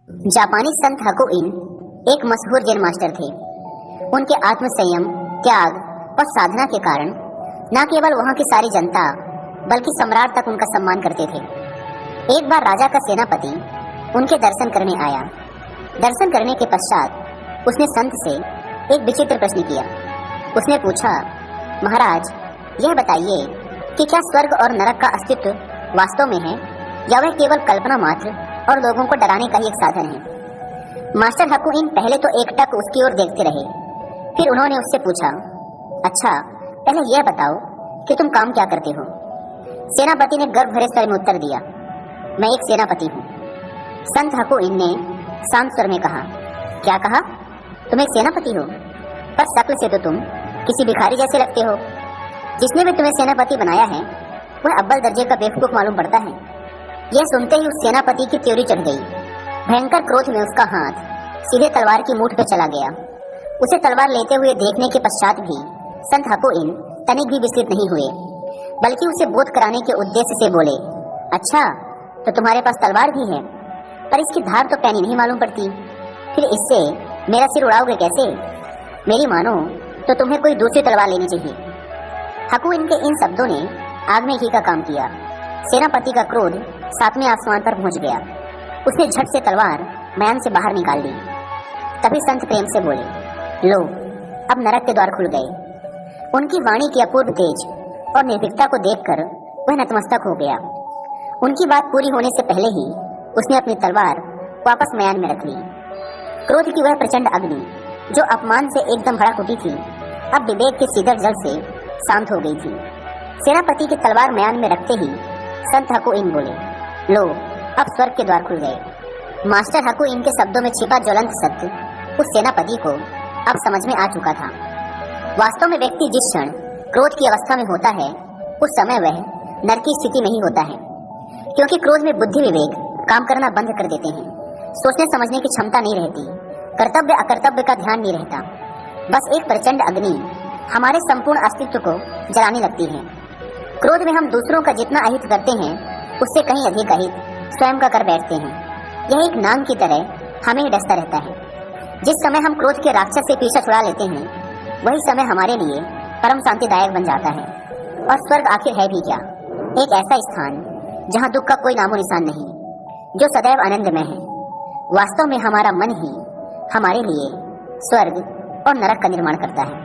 जापानी संत हकुइन एक मशहूर जैन मास्टर थे। उनके आत्मसंयम, त्याग और साधना के कारण न केवल वहां की सारी जनता बल्कि सम्राट तक उनका सम्मान करते थे। एक बार राजा का सेनापति उनके दर्शन करने आया। दर्शन करने के पश्चात उसने संत से एक विचित्र प्रश्न किया। उसने पूछा, महाराज, यह बताइए कि क्या स्वर्ग और नरक का अस्तित्व वास्तव में है या वह केवल कल्पना मात्र और लोगों को डराने का ही एक साधन है। मास्टर हकुइन पहले तो एकटक उसकी ओर देखते रहे। फिर उन्होंने उससे पूछा, अच्छा, पहले यह बताओ कि तुम काम क्या करते हो। सेनापति ने गर्व भरे स्वर में उत्तर दिया, मैं एक सेनापति हूँ। संत हकुइन ने शांत स्वर में कहा, क्या कहा? तुम एक सेनापति हो? पर शक्ल से तो तुम किसी भिखारी जैसे लगते हो। जिसने भी तुम्हें सेनापति बनाया है वह अव्वल दर्जे का बेवकूफ मालूम पड़ता है। यह सुनते ही उस सेनापति की त्योरी चढ़ गई। भयंकर क्रोध में उसका हाथ सीधे तलवार की मूठ पर चला गया। उसे तलवार लेते हुए देखने के पश्चात भी संत हकुइन तनिक भी विचलित नहीं हुए, बल्कि उसे बोध कराने के उद्देश्य से बोले, अच्छा, तो तुम्हारे पास तलवार भी है, पर इसकी धार तो पैनी नहीं मालूम पड़ती। फिर इससे मेरा सिर उड़ाओगे कैसे? मेरी मानो तो तुम्हें कोई दूसरी तलवार लेनी चाहिए। हकुइन के इन शब्दों ने आग में घी का काम किया। सेनापति का क्रोध सातवें आसमान पर पहुंच गया। उसने झट से तलवार म्यान से बाहर निकाल दी। तभी संत प्रेम से बोले, लो, अब नरक के द्वार खुल गए। उनकी वाणी की अपूर्व तेज और निर्भीकता को देखकर वह नतमस्तक हो गया। उनकी बात पूरी होने से पहले ही उसने अपनी तलवार वापस म्यान में रख ली। क्रोध की वह प्रचंड अग्नि जो अपमान से एकदम भड़क उठी थी, अब विवेक के शीतल जल से शांत हो गई थी। सेनापति की तलवार म्यान में रखते ही संत हकुइन बोले, लो, अब स्वर्ग के द्वार खुल गए। मास्टर हकुइन के शब्दों में छिपा ज्वलंत सत्य उस सेनापति को अब समझ में आ चुका था। वास्तव में व्यक्ति जिस क्षण क्रोध की अवस्था में होता है उस समय वह नर की स्थिति में ही होता है, क्योंकि क्रोध में बुद्धि विवेक काम करना बंद कर देते हैं। सोचने समझने की क्षमता नहीं रहती, कर्तव्य अकर्तव्य का ध्यान नहीं रहता। बस एक प्रचंड अग्नि हमारे संपूर्ण अस्तित्व को जलाने लगती है। क्रोध में हम दूसरों का जितना अहित करते हैं उससे कहीं अधिक अहित स्वयं का कर बैठते हैं। यह एक नाग की तरह हमें डसता रहता है। जिस समय हम क्रोध के राक्षस से पीछा छुड़ा लेते हैं वही समय हमारे लिए परम शांतिदायक बन जाता है। और स्वर्ग आखिर है भी क्या? एक ऐसा स्थान जहाँ दुख का कोई नामो निशान नहीं, जो सदैव आनंदमय है। वास्तव में हमारा मन ही हमारे लिए स्वर्ग और नरक का निर्माण करता है।